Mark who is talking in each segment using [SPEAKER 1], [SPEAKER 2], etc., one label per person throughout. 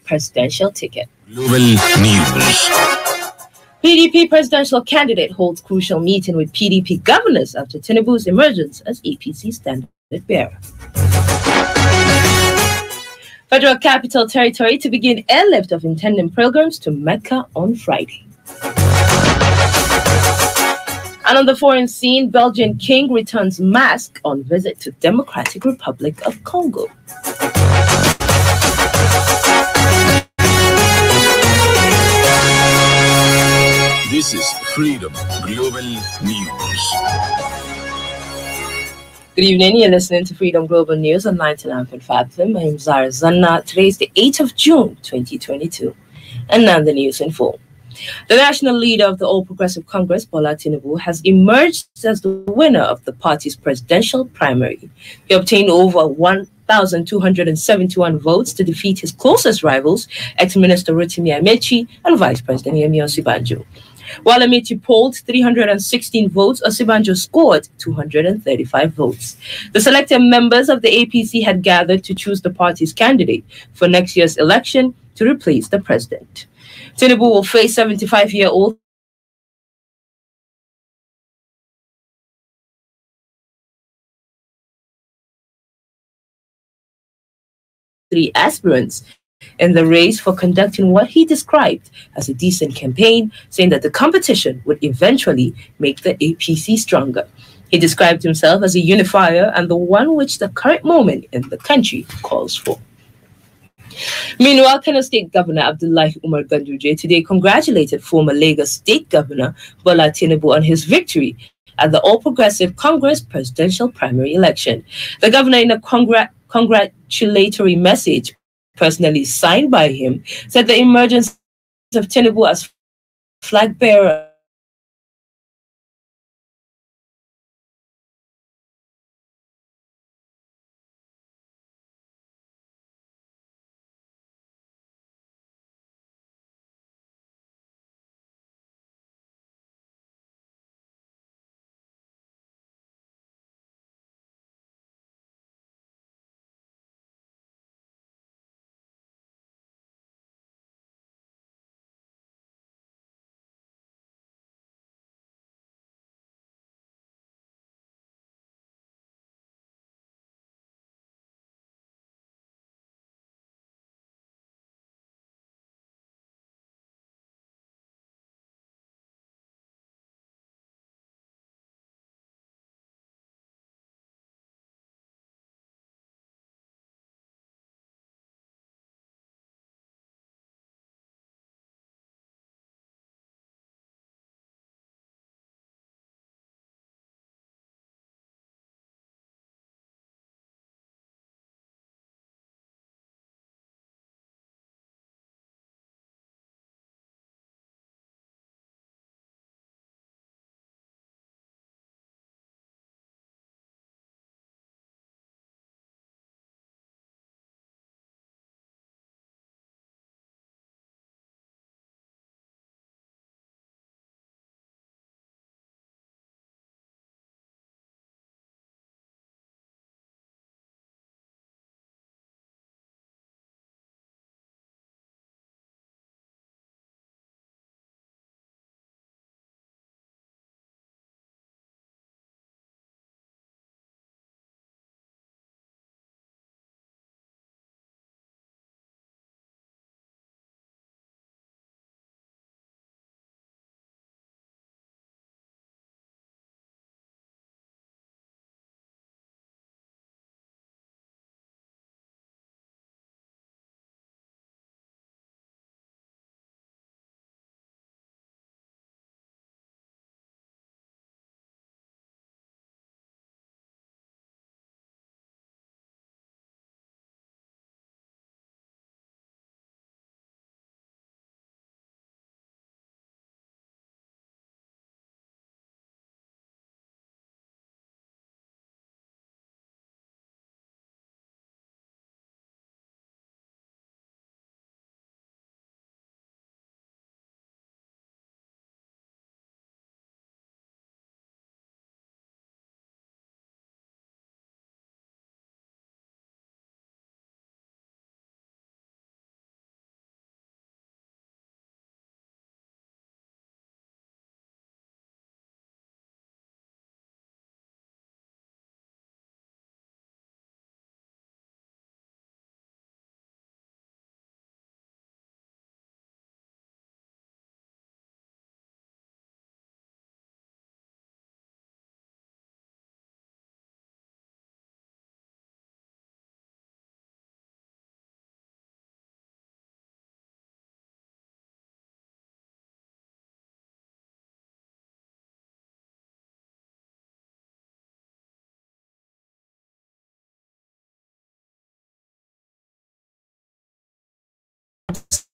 [SPEAKER 1] presidential ticket.
[SPEAKER 2] Global News.
[SPEAKER 1] PDP presidential candidate holds crucial meeting with PDP governors after Tinubu's emergence as APC standard bearer. Federal Capital Territory to begin airlift of intending pilgrims to Mecca on Friday. And on the foreign scene, Belgian king returns mask on visit to Democratic Republic of Congo.
[SPEAKER 2] This is Freedom Global News.
[SPEAKER 1] Good evening, you're listening to Freedom Global News on 99.5 FM. I'm Zara Zannah. Today is the 8th of June, 2022. And now the news in full. The national leader of the All Progressive Congress, Bola Tinubu, has emerged as the winner of the party's presidential primary. He obtained over 1,271 votes to defeat his closest rivals, ex-minister Rotimi Amechi and Vice President Yemi Osinbajo. While Amechi polled 316 votes, Osinbajo scored 235 votes. The selected members of the APC had gathered to choose the party's candidate for next year's election to replace the president. Tinubu will face 75-year-old three aspirants in the race for conducting what he described as a decent campaign, saying that the competition would eventually make the APC stronger. He described himself as a unifier and the one which the current moment in the country calls for. Meanwhile, Kano State Governor Abdullahi Umar Ganduje today congratulated former Lagos State Governor Bola Tinubu on his victory at the All Progressive Congress presidential primary election. The governor, in a congratulatory message personally signed by him, said the emergence of Tinubu as flag bearer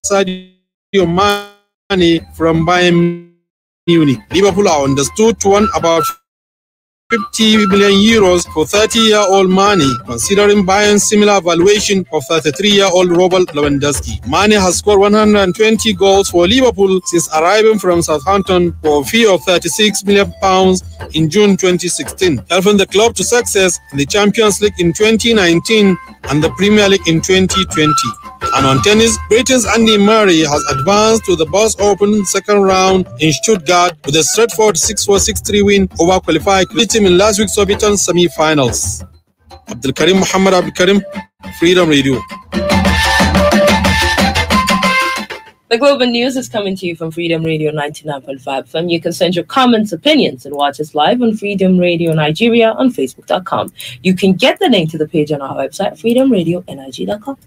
[SPEAKER 3] Sadio Mane from Bayern Munich. Liverpool are understood to want about 50 million euros for 30-year-old Mane, considering Bayern's similar valuation of 33-year-old Robert Lewandowski. Mane has scored 120 goals for Liverpool since arriving from Southampton for a fee of £36 million in June 2016, helping the club to success in the Champions League in 2019 and the Premier League in 2020. And on tennis, Britain's Andy Murray has advanced to the Boss Open second round in Stuttgart with a straightforward 6-4, 6-3 win over qualified team in last week's Surbiton semi-finals. Abdul Karim Muhammad Abdul Karim, Freedom Radio.
[SPEAKER 1] The Global News is coming to you from Freedom Radio 99.5 FM. You can send your comments, opinions, and watch us live on Freedom Radio Nigeria on Facebook.com. You can get the link to the page on our website, freedomradionig.com.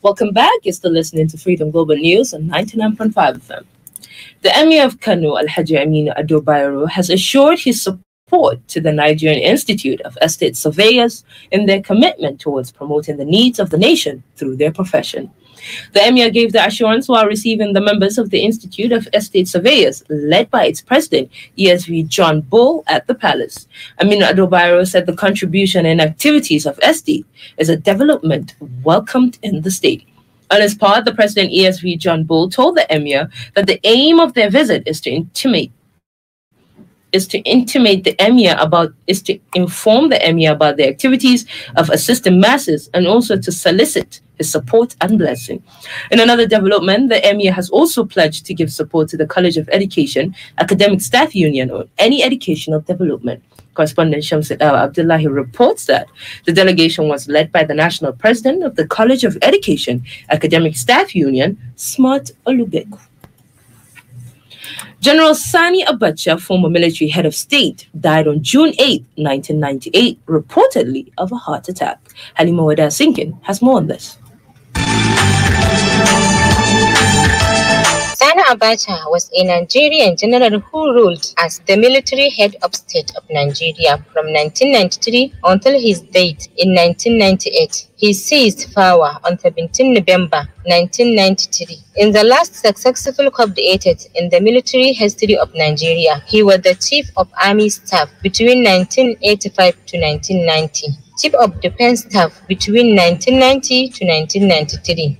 [SPEAKER 1] Welcome back. You're still listening to Freedom Global News on 99.5 FM. The Emir of Kano, Alhaji Aminu Ado Bayero, has assured his support to the Nigerian Institute of Estate Surveyors in their commitment towards promoting the needs of the nation through their profession. The Emir gave the assurance while receiving the members of the Institute of Estate Surveyors, led by its president, ESV John Bull, at the palace. Aminu Ado Bayero said the contribution and activities of Estate is a development welcomed in the state. On his part, the president, ESV John Bull, told the Emir that the aim of their visit is to inform the Emir about the activities of assisting masses and also to solicit his support and blessing. In another development, the Emir has also pledged to give support to the College of Education, Academic Staff Union, or any educational development. Correspondent Shamsi Abdullahi reports that the delegation was led by the national president of the College of Education, Academic Staff Union, Smart Olubeku. General Sani Abacha, former military head of state, died on June 8, 1998, reportedly of a heart attack. Halima Wada Sinkin has more on this.
[SPEAKER 4] Zana Abacha was a Nigerian general who ruled as the military head of state of Nigeria from 1993 until his death in 1998. He seized power on 17 November 1993. In the last successful coup d'etat in the military history of Nigeria, he was the chief of army staff between 1985 to 1990, chief of defense staff between 1990 to 1993.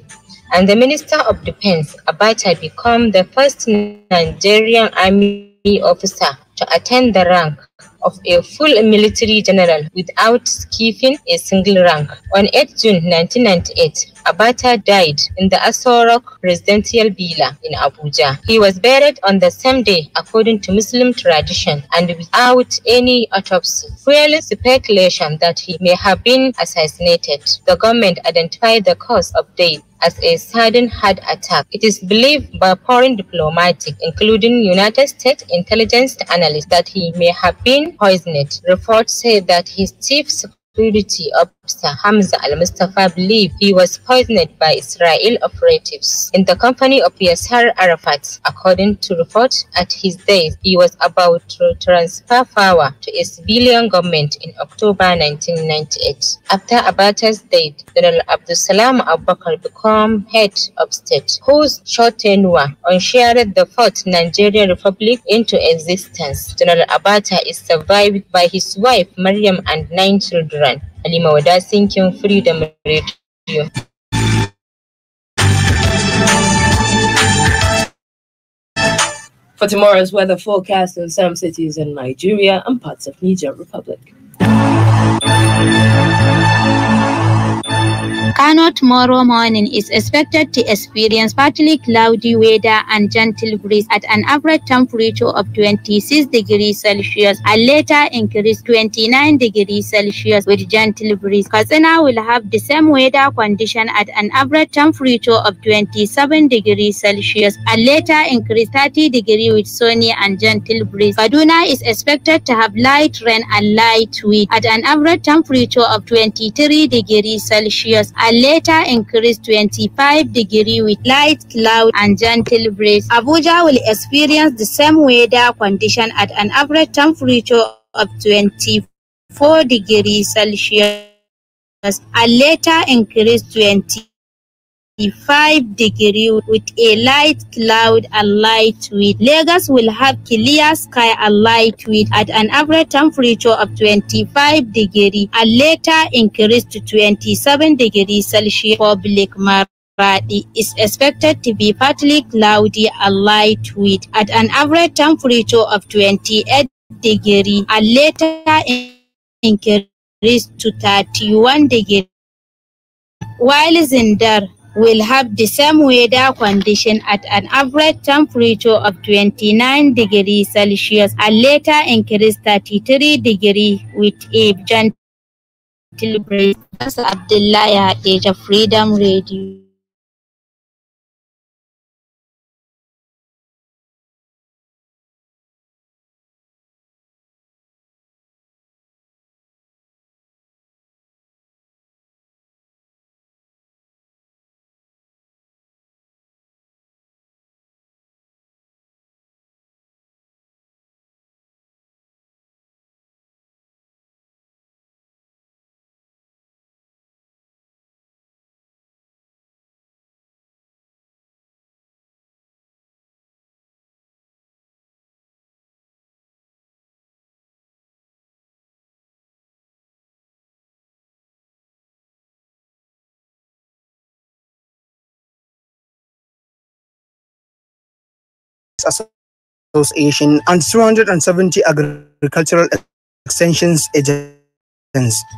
[SPEAKER 4] And the Minister of Defense, Abacha, became the first Nigerian army officer to attain the rank of a full military general without skipping a single rank. On 8 June 1998, Abacha died in the Aso Rock Presidential Villa in Abuja. He was buried on the same day according to Muslim tradition and without any autopsy. Fueling speculation that he may have been assassinated, the government identified the cause of death as a sudden heart attack. It is believed by foreign diplomats, including United States intelligence analysts, that he may have been poisoned. Reports say that his chief security officer, Hamza al-Mustafa, believed he was poisoned by Israeli operatives in the company of Yasser Arafat. According to reports, at his death, he was about to transfer power to a civilian government in October 1998. After Abacha's death, General Abdulsalam Abubakar became head of state, whose short tenure ushered the Fourth Nigerian Republic into existence. General Abacha is survived by his wife, Mariam, and 9 children. Halima Wada Sinkin, Freedom Radio.
[SPEAKER 1] For tomorrow's weather forecast in some cities in Nigeria and parts of Niger Republic.
[SPEAKER 5] Kano tomorrow morning is expected to experience partly cloudy weather and gentle breeze at an average temperature of 26 degrees Celsius and later increase 29 degrees Celsius with gentle breeze. Katsina will have the same weather condition at an average temperature of 27 degrees Celsius and later increase 30 degrees with sunny and gentle breeze. Kaduna is expected to have light rain and light wind at an average temperature of 23 degrees Celsius and later increase 25 degrees with light cloud and gentle breeze. Abuja will experience the same weather condition at an average temperature of 24 degrees Celsius and later increase 25 degrees with a light cloud and light wind. Lagos will have clear sky and light wind at an average temperature of 25 degrees and later increase to 27 degrees Celsius. Public Maradi is expected to be partly cloudy and light wind at an average temperature of 28 degrees and later increase to 31 degrees. While Zindar will have the same weather condition at an average temperature of 29 degrees Celsius and later increase 33 degrees with a gentle breeze. That's Abdullah Age of Freedom Radio.
[SPEAKER 6] Association and 270 agricultural extensions agents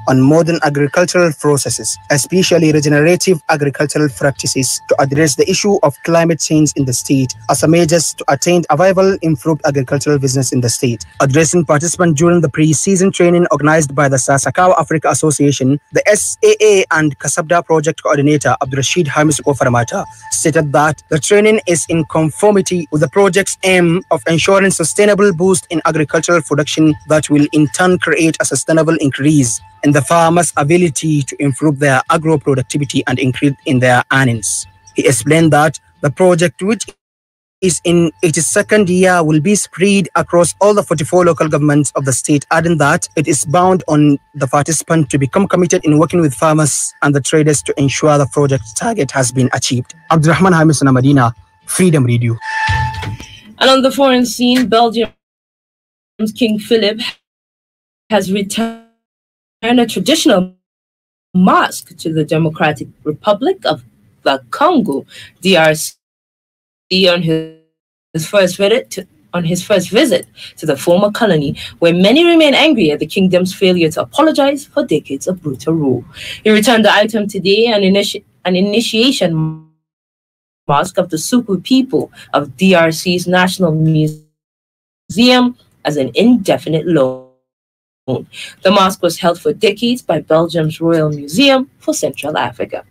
[SPEAKER 6] on modern agricultural processes, especially regenerative agricultural practices, to address the issue of climate change in the state as a measures to attain a viable, improved agricultural business in the state. Addressing participants during the pre-season training organized by the Sasakawa Africa Association, the SAA and Kasabda project coordinator Abdurrashid Hamis Ofaramata stated that the training is in conformity with the project's aim of ensuring sustainable boost in agricultural production that will in turn create a sustainable increase in the farmers' ability to improve their agro-productivity and increase in their earnings. He explained that the project, which is in its second year, will be spread across all the 44 local governments of the state, adding that it is bound on the participant to become committed in working with farmers and the traders to ensure the project target has been achieved. Abdurrahman Hamis Namadina, Freedom Radio.
[SPEAKER 1] And on the foreign scene, Belgium's King Philip has returned a traditional mosque to the Democratic Republic of the Congo, DRC, on his first visit to the former colony, where many remain angry at the kingdom's failure to apologize for decades of brutal rule. He returned the item today, an initiation mosque of the Suku people of DRC's National Museum as an indefinite loan. The mosque was held for decades by Belgium's Royal Museum for Central Africa.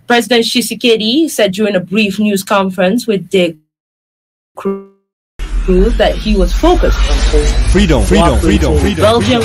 [SPEAKER 1] President Tshisekedi said during a brief news conference with De Cruz that he was focused on freedom, Belgium.